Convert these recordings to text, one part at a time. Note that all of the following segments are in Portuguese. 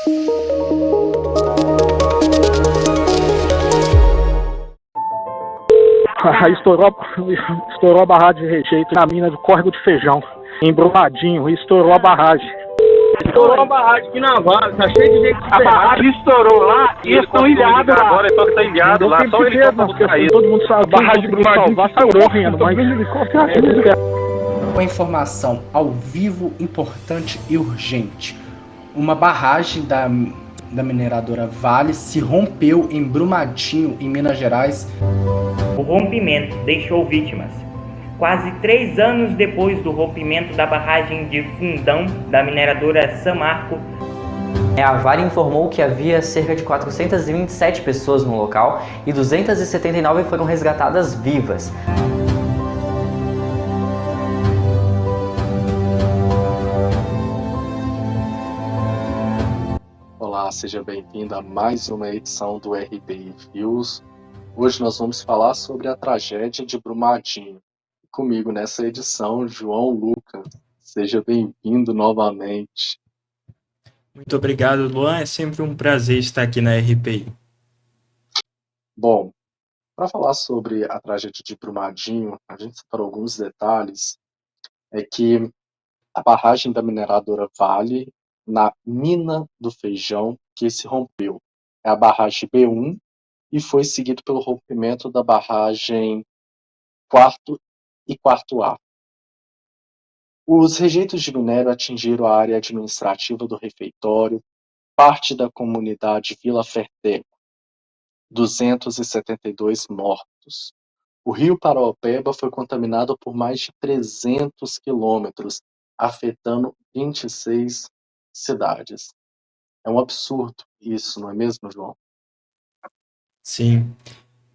Aí estourou a barragem de rejeito na mina do Córrego de Feijão, em Brumadinho, e estourou a barragem. Estourou a barragem aqui na Vale, tá cheio de gente. A barragem estourou lá e eles estão ilhados lá. Agora só que tá ilhado lá, só ele porque todo mundo sabe, a barragem de Brumadinho saiu correndo, mas... Com informação ao vivo, importante e urgente. Uma barragem da mineradora Vale se rompeu em Brumadinho, em Minas Gerais. O rompimento deixou vítimas. Quase 3 anos depois do rompimento da barragem de Fundão da mineradora Samarco, a Vale informou que havia cerca de 427 pessoas no local e 279 foram resgatadas vivas. Olá, seja bem-vindo a mais uma edição do RBI Views. Hoje nós vamos falar sobre a tragédia de Brumadinho. Comigo nessa edição, João Lucas. Seja bem-vindo novamente. Muito obrigado, Luan. É sempre um prazer estar aqui na RPI. Bom, para falar sobre a tragédia de Brumadinho, a gente separou alguns detalhes. É que a barragem da mineradora Vale, na Mina do Feijão, que se rompeu. É a barragem B1 e foi seguido pelo rompimento da barragem 4 e 4A. Os rejeitos de minério atingiram a área administrativa do refeitório, parte da comunidade Vila Ferteco, 272 mortos. O rio Paraopeba foi contaminado por mais de 300 quilômetros, afetando 26 cidades. É um absurdo isso, não é mesmo, João? Sim,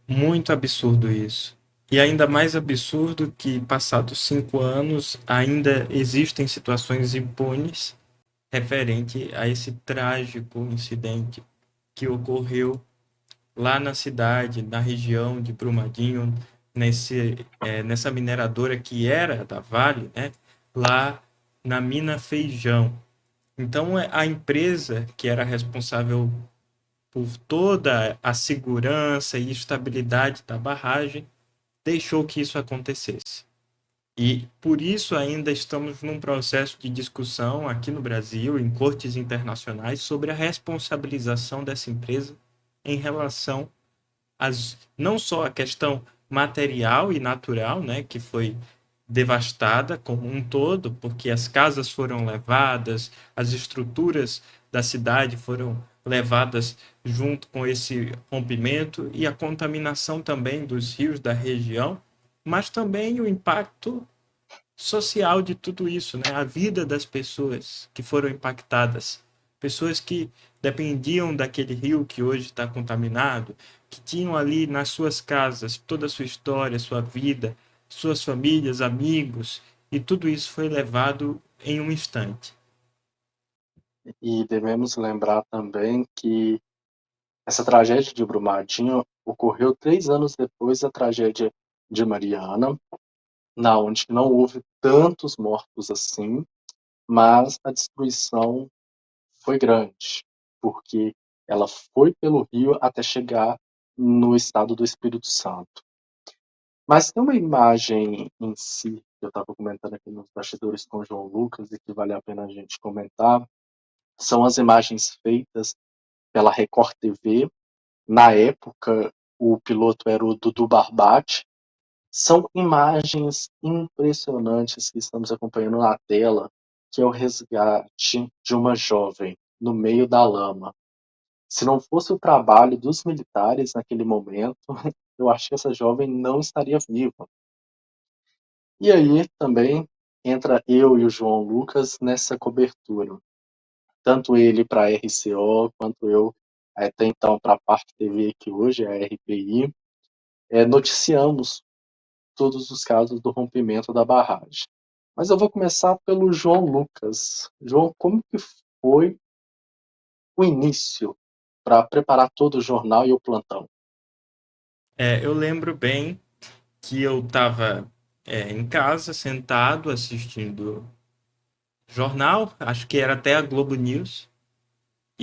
muito absurdo isso. E ainda mais absurdo que, passados 5 anos, ainda existem situações impunes referente a esse trágico incidente que ocorreu lá na cidade, na região de Brumadinho, nessa mineradora que era da Vale, né, lá na mina Feijão. Então, a empresa que era responsável por toda a segurança e estabilidade da barragem deixou que isso acontecesse. E por isso ainda estamos num processo de discussão aqui no Brasil, em cortes internacionais, sobre a responsabilização dessa empresa em relação não só a questão material e natural, né, que foi devastada como um todo, porque as casas foram levadas, as estruturas da cidade foram levadas junto com esse rompimento e a contaminação também dos rios da região, mas também o impacto social de tudo isso, né? A vida das pessoas que foram impactadas, pessoas que dependiam daquele rio que hoje está contaminado, que tinham ali nas suas casas toda a sua história, sua vida, suas famílias, amigos, e tudo isso foi levado em um instante. E devemos lembrar também que essa tragédia de Brumadinho ocorreu 3 anos depois da tragédia de Mariana, na onde não houve tantos mortos assim, mas a destruição foi grande, porque ela foi pelo rio até chegar no estado do Espírito Santo. Mas tem uma imagem em si, que eu estava comentando aqui nos bastidores com o João Lucas, e que vale a pena a gente comentar, são as imagens feitas pela Record TV. Na época, o piloto era o Dudu Barbati. São imagens impressionantes que estamos acompanhando na tela, que é o resgate de uma jovem no meio da lama. Se não fosse o trabalho dos militares naquele momento, eu acho que essa jovem não estaria viva. E aí também entra eu e o João Lucas nessa cobertura. Tanto ele para a RCO, quanto eu até então para a Parque TV, que hoje é a RPI, noticiamos todos os casos do rompimento da barragem. Mas eu vou começar pelo João Lucas. João, como que foi o início para preparar todo o jornal e o plantão? Eu lembro bem que eu estava em casa, sentado, assistindo jornal, acho que era até a Globo News,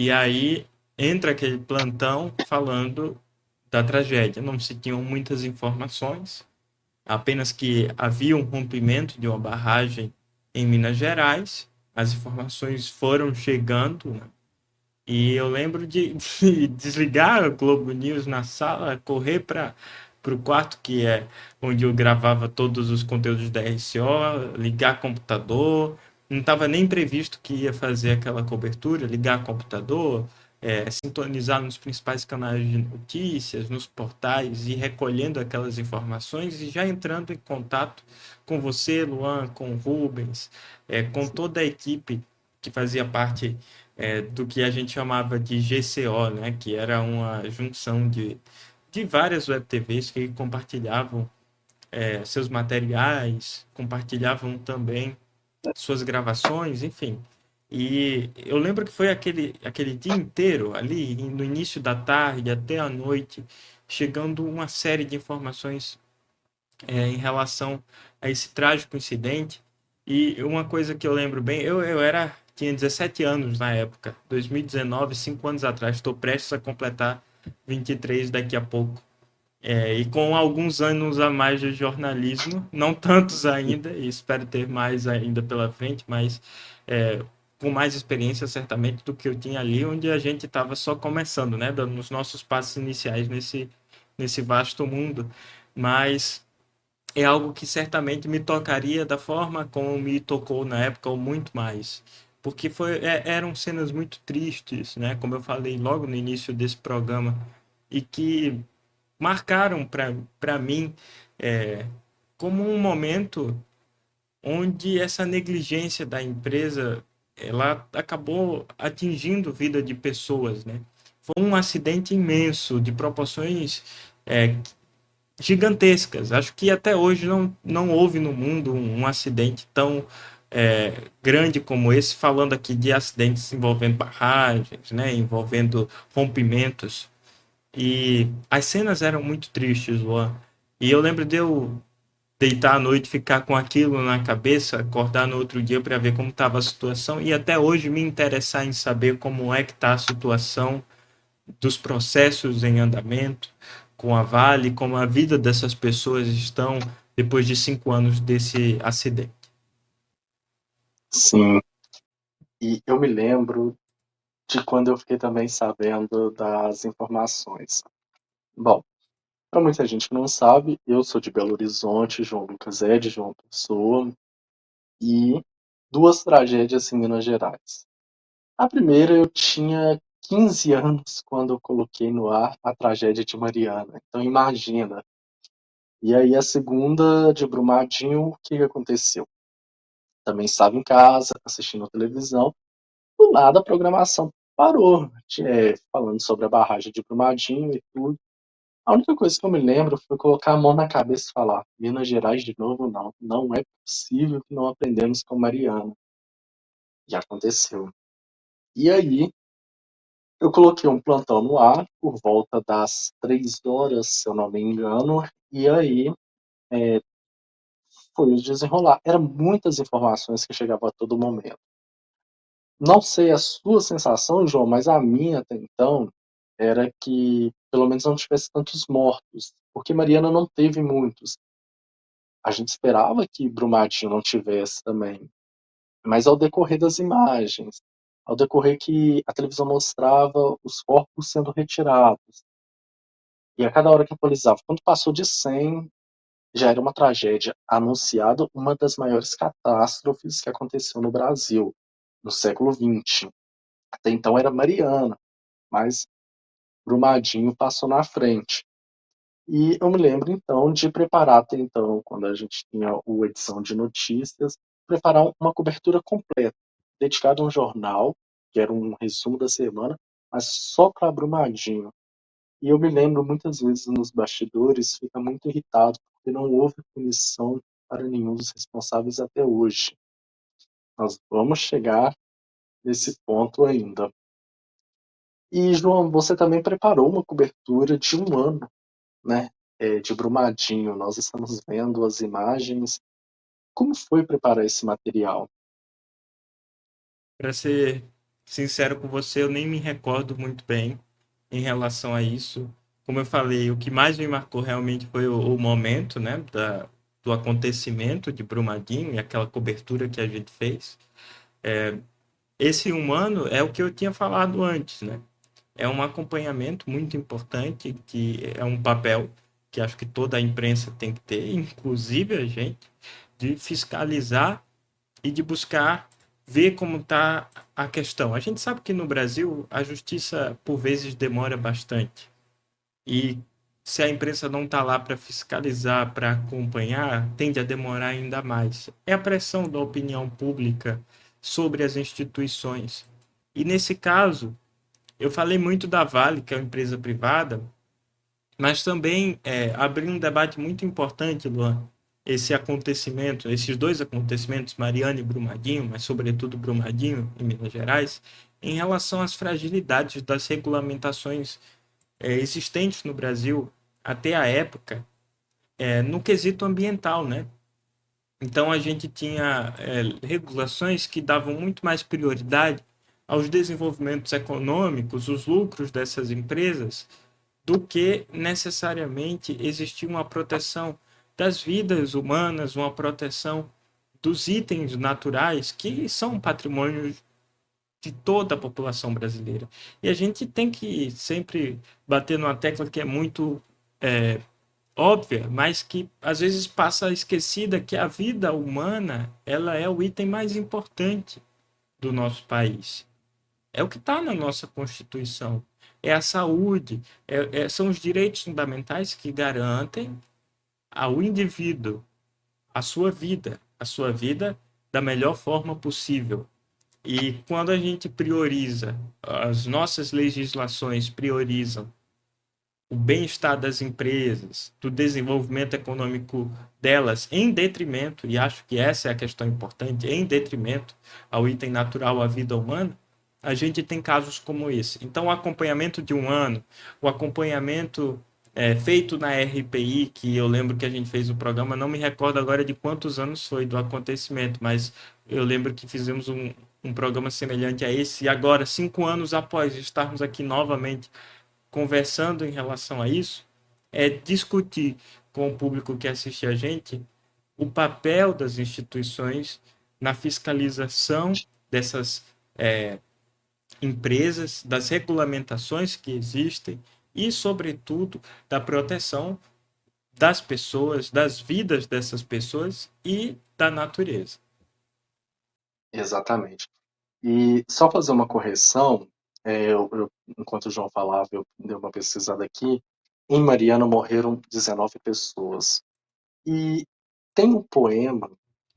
E aí entra aquele plantão falando da tragédia. Não se tinham muitas informações, apenas que havia um rompimento de uma barragem em Minas Gerais. As informações foram chegando, né? E eu lembro de desligar o Globo News na sala, correr para o quarto que é onde eu gravava todos os conteúdos da RCO, ligar computador. Não estava nem previsto que ia fazer aquela cobertura, ligar computador, sintonizar nos principais canais de notícias, nos portais e recolhendo aquelas informações e já entrando em contato com você, Luan, com o Rubens, com toda a equipe que fazia parte do que a gente chamava de GCO, né, que era uma junção de várias web TVs que compartilhavam seus materiais, compartilhavam também suas gravações, enfim. E eu lembro que foi aquele dia inteiro, ali no início da tarde até a noite, chegando uma série de informações em relação a esse trágico incidente. E uma coisa que eu lembro bem, tinha 17 anos na época, 2019, 5 anos atrás, estou prestes a completar 23 daqui a pouco. E com alguns anos a mais de jornalismo, não tantos ainda, e espero ter mais ainda pela frente, mas com mais experiência certamente do que eu tinha ali, onde a gente estava só começando, né, dando os nossos passos iniciais nesse vasto mundo. Mas é algo que certamente me tocaria da forma como me tocou na época, ou muito mais. Porque eram cenas muito tristes, né? Como eu falei logo no início desse programa, e que marcaram para mim como um momento onde essa negligência da empresa ela acabou atingindo a vida de pessoas, né? Foi um acidente imenso, de proporções gigantescas. Acho que até hoje não houve no mundo um acidente tão grande como esse, falando aqui de acidentes envolvendo barragens, né, envolvendo rompimentos. E as cenas eram muito tristes, Luan. E eu lembro de eu deitar à noite, ficar com aquilo na cabeça, acordar no outro dia para ver como estava a situação e até hoje me interessar em saber como é que está a situação dos processos em andamento com a Vale, como a vida dessas pessoas estão depois de 5 anos desse acidente. Sim, e eu me lembro de quando eu fiquei também sabendo das informações. Bom, para muita gente que não sabe, eu sou de Belo Horizonte, João Lucas é de João Pessoa, e duas tragédias em Minas Gerais. A primeira eu tinha 15 anos quando eu coloquei no ar a tragédia de Mariana. Então imagina. E aí a segunda de Brumadinho, o que aconteceu? Também estava em casa, assistindo televisão, do nada a programação parou, falando sobre a barragem de Brumadinho e tudo. A única coisa que eu me lembro foi colocar a mão na cabeça e falar: Minas Gerais de novo não. Não é possível que não aprendemos com Mariana. E aconteceu. E aí, eu coloquei um plantão no ar por volta das 3 horas, se eu não me engano, e aí foi o desenrolar. Eram muitas informações que chegavam a todo momento. Não sei a sua sensação, João, mas a minha até então era que pelo menos não tivesse tantos mortos, porque Mariana não teve muitos. A gente esperava que Brumadinho não tivesse também, mas ao decorrer das imagens, ao decorrer que a televisão mostrava os corpos sendo retirados, e a cada hora que atualizava, quando passou de 100, já era uma tragédia anunciada, uma das maiores catástrofes que aconteceu no Brasil, no século XX. Até então era Mariana, mas Brumadinho passou na frente. E eu me lembro, então, de preparar até então, quando a gente tinha o edição de notícias, preparar uma cobertura completa, dedicada a um jornal, que era um resumo da semana, mas só para Brumadinho. E eu me lembro, muitas vezes, nos bastidores, fica muito irritado, porque não houve punição para nenhum dos responsáveis até hoje. Nós vamos chegar nesse ponto ainda. E, João, você também preparou uma cobertura de um ano, né, de Brumadinho. Nós estamos vendo as imagens. Como foi preparar esse material? Para ser sincero com você, eu nem me recordo muito bem em relação a isso. Como eu falei, o que mais me marcou realmente foi o momento, né, do acontecimento de Brumadinho e aquela cobertura que a gente fez. Esse humano é o que eu tinha falado antes, né? É um acompanhamento muito importante, que é um papel que acho que toda a imprensa tem que ter, inclusive a gente, de fiscalizar e de buscar ver como está a questão. A gente sabe que no Brasil a justiça, por vezes, demora bastante. E se a imprensa não está lá para fiscalizar, para acompanhar, tende a demorar ainda mais. É a pressão da opinião pública sobre as instituições. E nesse caso, eu falei muito da Vale, que é uma empresa privada, mas também abriu um debate muito importante, Luan, esse acontecimento, esses dois acontecimentos, Mariana e Brumadinho, mas sobretudo Brumadinho, em Minas Gerais, em relação às fragilidades das regulamentações existentes no Brasil até a época, no quesito ambiental, né? Então a gente tinha regulações que davam muito mais prioridade aos desenvolvimentos econômicos, os lucros dessas empresas, do que necessariamente existia uma proteção das vidas humanas, uma proteção dos itens naturais que são patrimônio de toda a população brasileira. E a gente tem que sempre bater numa tecla que é muito óbvia, mas que às vezes passa esquecida, que a vida humana ela é o item mais importante do nosso país. É o que está na nossa Constituição. É a saúde, são os direitos fundamentais que garantem ao indivíduo a sua vida da melhor forma possível. E quando a gente prioriza, as nossas legislações priorizam o bem-estar das empresas, do desenvolvimento econômico delas, em detrimento, e acho que essa é a questão importante, em detrimento ao item natural, à vida humana, a gente tem casos como esse. Então, o acompanhamento de um ano, o acompanhamento feito na RPI, que eu lembro que a gente fez o programa, não me recordo agora de quantos anos foi do acontecimento, mas eu lembro que fizemos um programa semelhante a esse, e agora, 5 anos após estarmos aqui novamente conversando em relação a isso, é discutir com o público que assiste a gente o papel das instituições na fiscalização dessas empresas, das regulamentações que existem e, sobretudo, da proteção das pessoas, das vidas dessas pessoas e da natureza. Exatamente. E só fazer uma correção, enquanto o João falava, eu dei uma pesquisada aqui. Em Mariana morreram 19 pessoas. E tem um poema,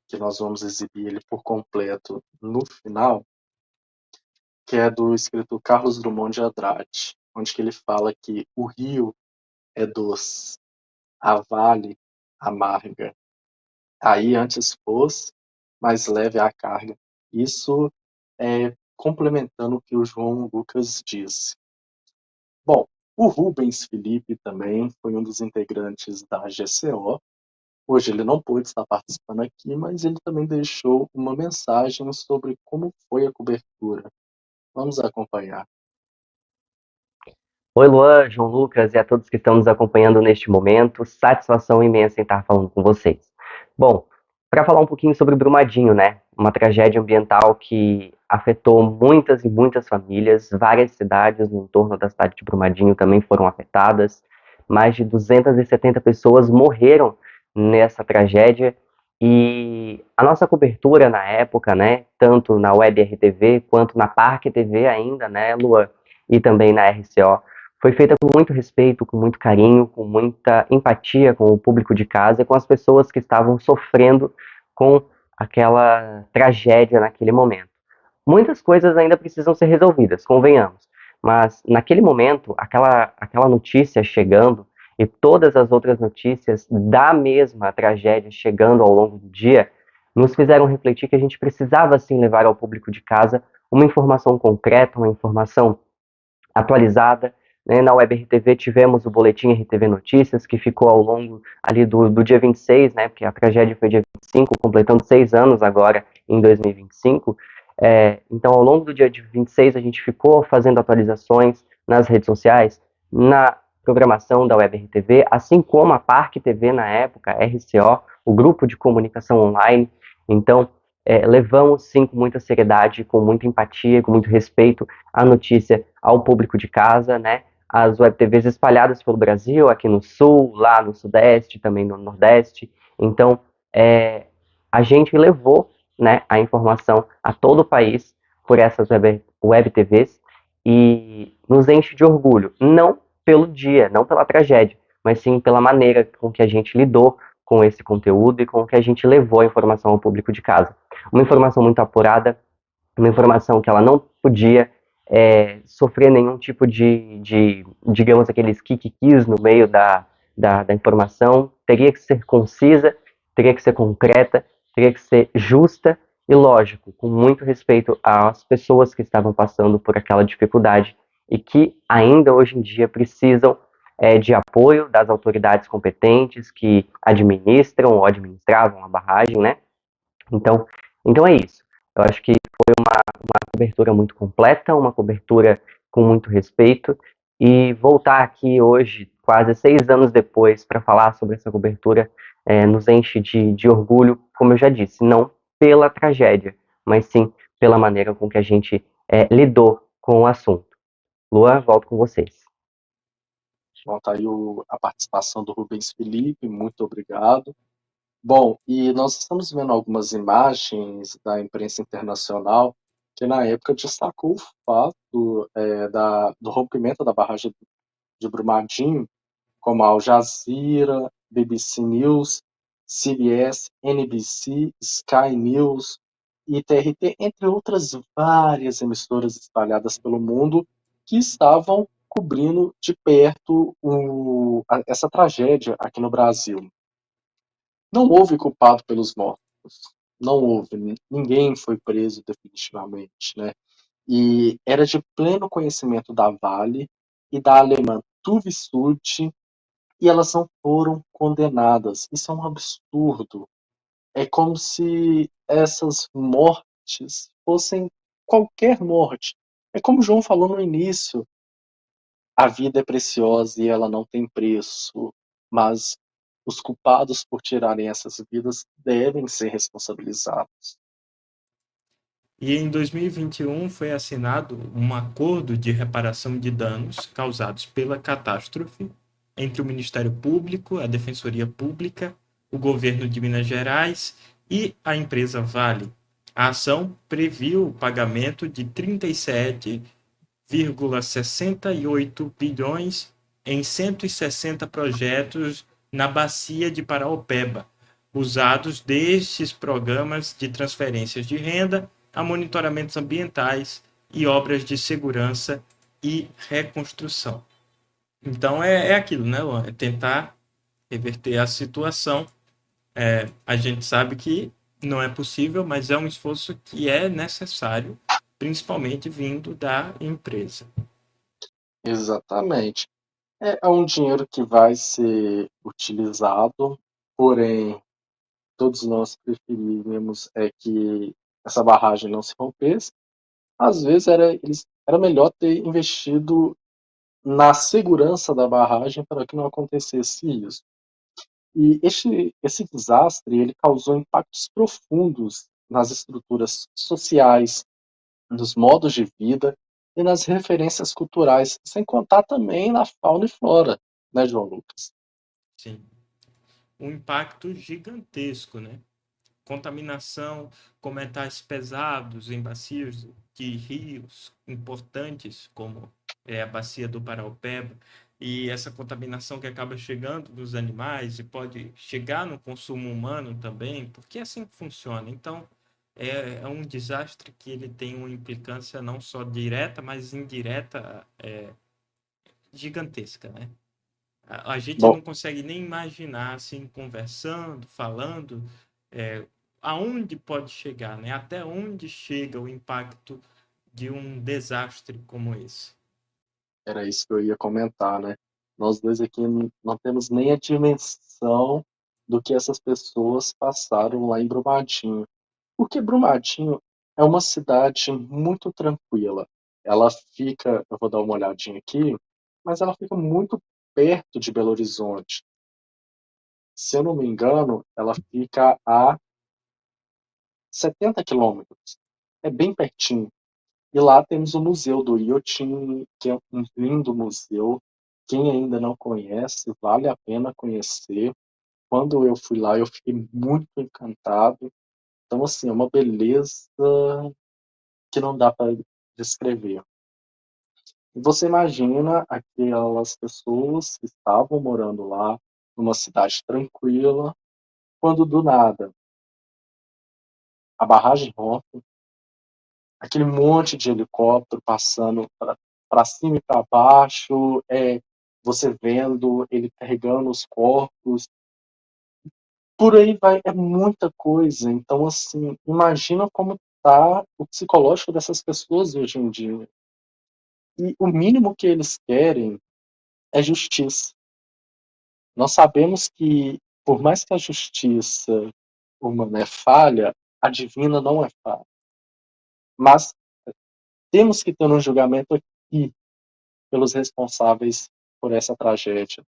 que nós vamos exibir ele por completo no final, que é do escritor Carlos Drummond de Andrade, onde que ele fala que o rio é doce, a vale amarga. Aí antes fosse, mais leve a carga. Isso é complementando o que o João Lucas disse. Bom, o Rubens Felipe também foi um dos integrantes da GCO. Hoje ele não pôde estar participando aqui, mas ele também deixou uma mensagem sobre como foi a cobertura. Vamos acompanhar. Oi, Luan, João Lucas e a todos que estão nos acompanhando neste momento. Satisfação imensa em estar falando com vocês. Bom, para falar um pouquinho sobre Brumadinho, né? Uma tragédia ambiental que afetou muitas e muitas famílias. Várias cidades no entorno da cidade de Brumadinho também foram afetadas. Mais de 270 pessoas morreram nessa tragédia. E a nossa cobertura na época, né? Tanto na Web RTV quanto na Parque TV ainda, né, Luan? E também na RCO. Foi feita com muito respeito, com muito carinho, com muita empatia com o público de casa e com as pessoas que estavam sofrendo com aquela tragédia naquele momento. Muitas coisas ainda precisam ser resolvidas, convenhamos, mas naquele momento, aquela notícia chegando e todas as outras notícias da mesma tragédia chegando ao longo do dia, nos fizeram refletir que a gente precisava sim levar ao público de casa uma informação concreta, uma informação atualizada. Na Web RTV tivemos o boletim RTV Notícias, que ficou ao longo ali do dia 26, né, porque a tragédia foi dia 25, completando 6 anos agora em 2025, Então, ao longo do dia de 26, a gente ficou fazendo atualizações nas redes sociais, na programação da Web RTV, assim como a Parque TV na época, RCO, o Grupo de Comunicação Online. Então, levamos sim com muita seriedade, com muita empatia, com muito respeito a notícia ao público de casa, né? As Web TVs espalhadas pelo Brasil, aqui no Sul, lá no Sudeste, também no Nordeste. Então, a gente levou, né, a informação a todo o país por essas web TVs e nos enche de orgulho, não pelo dia, não pela tragédia, mas sim pela maneira com que a gente lidou com esse conteúdo e com que a gente levou a informação ao público de casa. Uma informação muito apurada, uma informação que ela não podia sofrer nenhum tipo de, digamos, aqueles kikikis no meio da informação, teria que ser concisa, teria que ser concreta, teria que ser justa e, lógico, com muito respeito às pessoas que estavam passando por aquela dificuldade e que ainda hoje em dia precisam de apoio das autoridades competentes que administram ou administravam a barragem, né? Então é isso. Eu acho que foi uma cobertura muito completa, uma cobertura com muito respeito, e voltar aqui hoje, quase 6 anos depois, para falar sobre essa cobertura, nos enche de orgulho, como eu já disse, não pela tragédia, mas sim pela maneira com que a gente lidou com o assunto. Luan, volto com vocês. Bom, tá aí a participação do Rubens Felipe, muito obrigado. Bom, e nós estamos vendo algumas imagens da imprensa internacional que na época destacou o fato do rompimento da barragem de Brumadinho, como a Al Jazeera, BBC News, CBS, NBC, Sky News e TRT, entre outras várias emissoras espalhadas pelo mundo que estavam cobrindo de perto essa tragédia aqui no Brasil. Não houve culpado pelos mortos, não houve, ninguém foi preso definitivamente, né? E era de pleno conhecimento da Vale e da alemã Tuvisud, e elas não foram condenadas. Isso é um absurdo. É como se essas mortes fossem qualquer morte. É como o João falou no início, a vida é preciosa e ela não tem preço, mas os culpados por tirarem essas vidas devem ser responsabilizados. E em 2021 foi assinado um acordo de reparação de danos causados pela catástrofe entre o Ministério Público, a Defensoria Pública, o governo de Minas Gerais e a empresa Vale. A ação previu o pagamento de 37,68 bilhões em 160 projetos na bacia de Paraopeba, usados destes programas de transferências de renda a monitoramentos ambientais e obras de segurança e reconstrução. Então é aquilo, né, Luan? É tentar reverter a situação. A gente sabe que não é possível, mas é um esforço que é necessário, principalmente vindo da empresa. Exatamente. É um dinheiro que vai ser utilizado, porém, todos nós preferíamos que essa barragem não se rompesse. Às vezes era melhor ter investido na segurança da barragem para que não acontecesse isso. E esse desastre ele causou impactos profundos nas estruturas sociais, nos modos de vida e nas referências culturais, sem contar também na fauna e flora, né, João Lucas? Sim. Um impacto gigantesco, né? Contaminação com metais pesados em bacias de rios importantes, como a bacia do Paraopeba, e essa contaminação que acaba chegando nos animais e pode chegar no consumo humano também, porque é assim que funciona. Então, é um desastre que ele tem uma implicância não só direta, mas indireta, gigantesca, né? A gente Bom, não consegue nem imaginar, assim, conversando, falando, aonde pode chegar, né? Até onde chega o impacto de um desastre como esse. era isso que eu ia comentar, né? Nós dois aqui não temos nem a dimensão do que essas pessoas passaram lá em Brumadinho. Porque Brumadinho É uma cidade muito tranquila. Ela fica, eu vou dar uma olhadinha aqui, mas ela fica muito perto de Belo Horizonte. Se eu não me engano, ela fica a 70 quilômetros. É bem pertinho. E lá temos o Museu do Iotim, que é um lindo museu. Quem ainda não conhece, vale a pena conhecer. Quando eu fui lá, eu fiquei muito encantado. Então, assim, é uma beleza que não dá para descrever. E você imagina aquelas pessoas que estavam morando lá, numa cidade tranquila, quando do nada a barragem rompe, aquele monte de helicóptero passando para cima e para baixo, você vendo ele carregando os corpos, por aí vai, é muita coisa. Então, assim, imagina como tá o psicológico dessas pessoas hoje em dia. E o mínimo que eles querem é justiça. Nós sabemos que, por mais que a justiça humana é falha, a divina não é falha. Mas temos que ter um julgamento aqui pelos responsáveis por essa tragédia.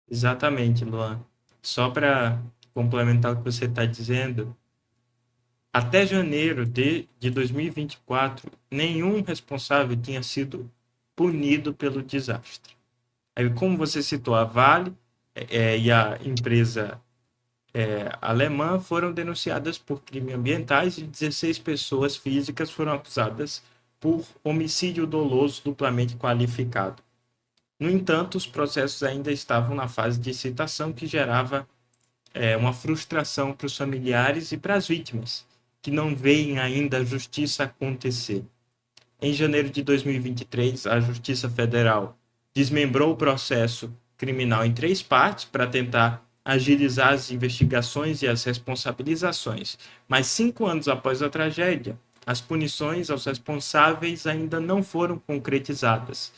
Exatamente, Luan. Só para complementar o que você está dizendo, até janeiro de 2024, nenhum responsável tinha sido punido pelo desastre. Aí, como você citou, a Vale e a empresa alemã foram denunciadas por crimes ambientais e 16 pessoas físicas foram acusadas por homicídio doloso duplamente qualificado. No entanto, os processos ainda estavam na fase de citação, que gerava uma frustração para os familiares e para as vítimas, que não veem ainda a justiça acontecer. Em janeiro de 2023, a Justiça Federal desmembrou o processo criminal em 3 partes para tentar agilizar as investigações e as responsabilizações. Mas 5 anos após a tragédia, as punições aos responsáveis ainda não foram concretizadas.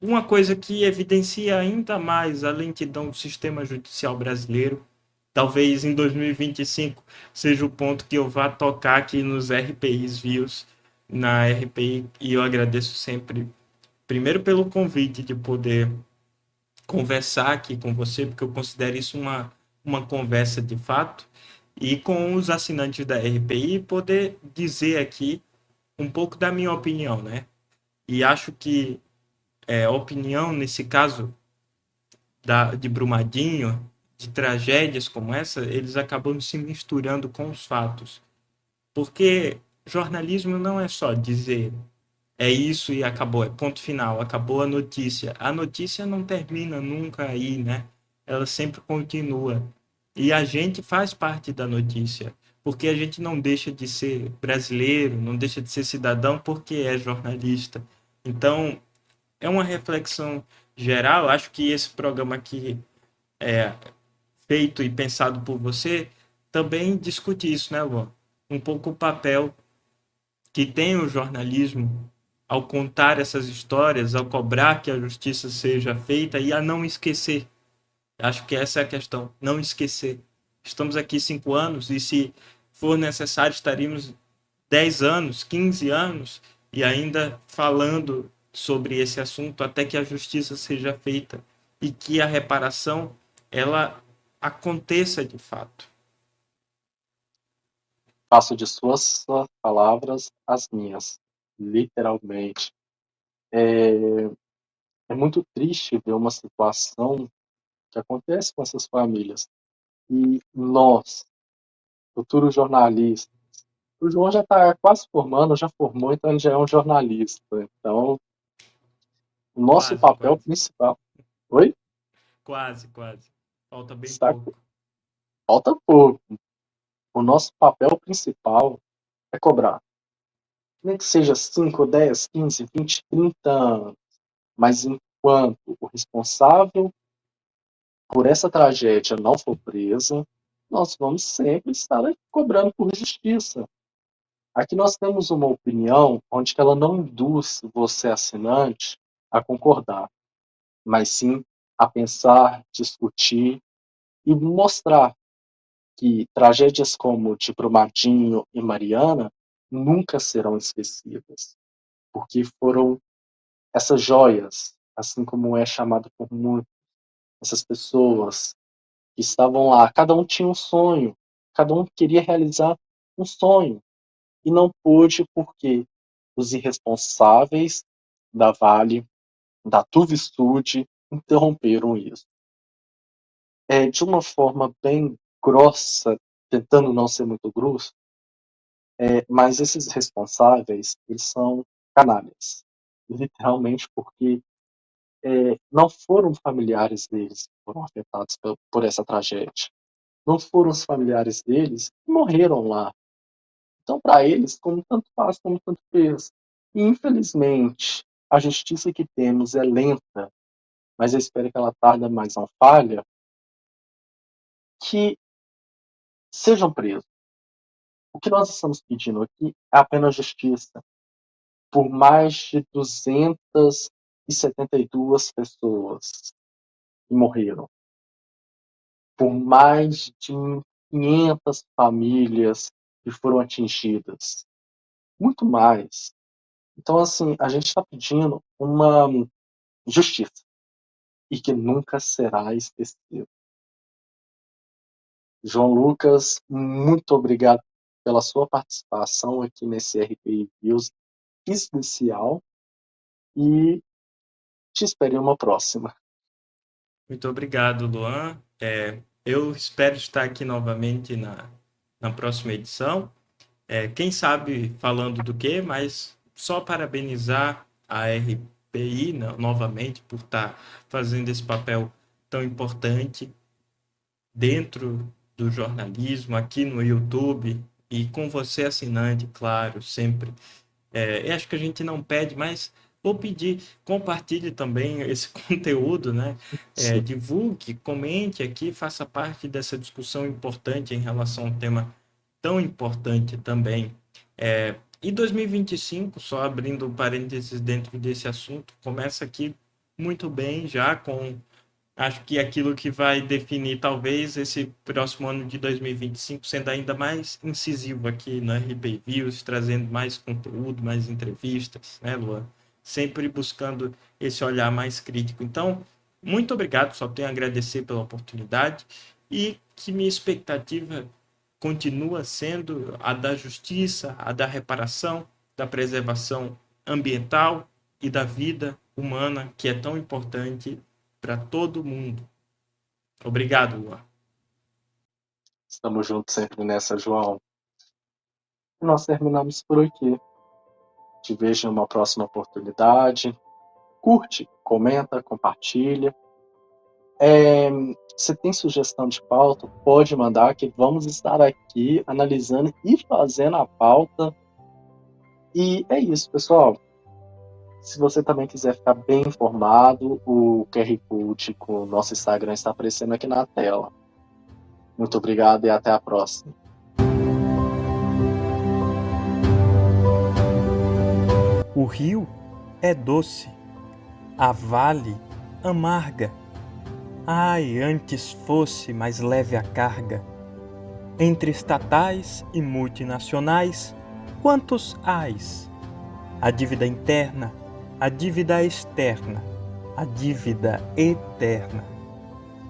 Uma coisa que evidencia ainda mais a lentidão do sistema judicial brasileiro, talvez em 2025 seja o ponto que eu vá tocar aqui nos RPIs Views, na RPI, e eu agradeço sempre, primeiro pelo convite de poder conversar aqui com você, porque eu considero isso uma conversa de fato, e com os assinantes da RPI poder dizer aqui um pouco da minha opinião, né? E acho que a opinião, nesse caso, de Brumadinho, de tragédias como essa, eles acabam se misturando com os fatos. Porque jornalismo não é só dizer é isso e acabou, é ponto final, acabou a notícia. A notícia não termina nunca aí, né? Ela sempre continua. E a gente faz parte da notícia, porque a gente não deixa de ser brasileiro, não deixa de ser cidadão porque é jornalista. Então, é uma reflexão geral. Acho que esse programa aqui, feito e pensado por você, também discute isso, né, Luan? Um pouco o papel que tem o jornalismo ao contar essas histórias, ao cobrar que a justiça seja feita e a não esquecer. Acho que essa é a questão, não esquecer. Estamos aqui 5 anos e, se for necessário, estaríamos 10 anos, 15 anos e ainda falando sobre esse assunto até que a justiça seja feita e que a reparação ela aconteça de fato. Faço de suas palavras as minhas, literalmente. É muito triste ver uma situação que acontece com essas famílias. E nós, futuros jornalistas, o João já está quase formando, já formou, então ele já é um jornalista. Então, o nosso Quase, papel quase. principal. Oi? Quase, quase. Falta bem Está... pouco. Falta pouco. O nosso papel principal é cobrar. Nem que seja 5, 10, 15, 20, 30 anos. Mas enquanto o responsável por essa tragédia não for preso, nós vamos sempre estar cobrando por justiça. Aqui nós temos uma opinião onde ela não induz você, assinante, a concordar, mas sim a pensar, discutir e mostrar que tragédias como de Brumadinho e Mariana nunca serão esquecidas, porque foram essas joias, assim como é chamado por muitos, essas pessoas que estavam lá, cada um tinha um sonho, cada um queria realizar um sonho, e não pôde porque os irresponsáveis da Vale, da Tuvistude, interromperam isso. De uma forma bem grossa, tentando não ser muito grosso, mas esses responsáveis, eles são canalhas, literalmente, porque não foram familiares deles que foram afetados por essa tragédia. Não foram os familiares deles que morreram lá. Então, para eles, como tanto faz, como tanto fez. E, infelizmente, a justiça que temos é lenta, mas eu espero que ela tarde, mas não falha, que sejam presos. O que nós estamos pedindo aqui é apenas justiça por mais de 272 pessoas que morreram, por mais de 500 famílias que foram atingidas, muito mais. Então, assim, a gente está pedindo uma justiça e que nunca será esquecido. João Lucas, muito obrigado pela sua participação aqui nesse RPI Views especial e te espero em uma próxima. Muito obrigado, Luan. Eu espero estar aqui novamente na próxima edição. Quem sabe falando do quê, mas só parabenizar a RPI novamente por estar fazendo esse papel tão importante dentro do jornalismo, aqui no YouTube e com você assinante, claro, sempre. Eu acho que a gente não pede, mas vou pedir, compartilhe também esse conteúdo, né? Divulgue, comente aqui, faça parte dessa discussão importante em relação a um tema tão importante também. E 2025, só abrindo parênteses dentro desse assunto, começa aqui muito bem já com, acho que aquilo que vai definir talvez esse próximo ano de 2025 sendo ainda mais incisivo aqui na RP Views, trazendo mais conteúdo, mais entrevistas, né, Luan? Sempre buscando esse olhar mais crítico. Então, muito obrigado, só tenho a agradecer pela oportunidade e que minha expectativa continua sendo a da justiça, a da reparação, da preservação ambiental e da vida humana, que é tão importante para todo mundo. Obrigado, Luan. Estamos juntos sempre nessa, João. E nós terminamos por aqui. Te vejo em uma próxima oportunidade. Curte, comenta, compartilha. Se tem sugestão de pauta, pode mandar que vamos estar aqui analisando e fazendo a pauta. E é isso, pessoal. Se você também quiser ficar bem informado, o QR Code com o nosso Instagram está aparecendo aqui na tela. Muito obrigado e até a próxima. O rio é doce, a vale amarga. Ai, antes fosse mais leve a carga. Entre estatais e multinacionais, quantos ais? A dívida interna, a dívida externa, a dívida eterna.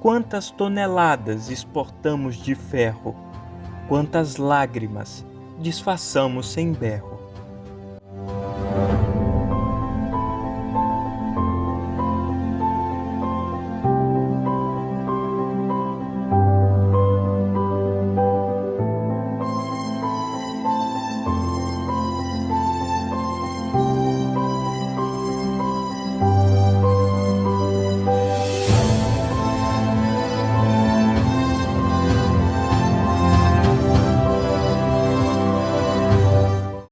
Quantas toneladas exportamos de ferro, quantas lágrimas disfarçamos sem berro.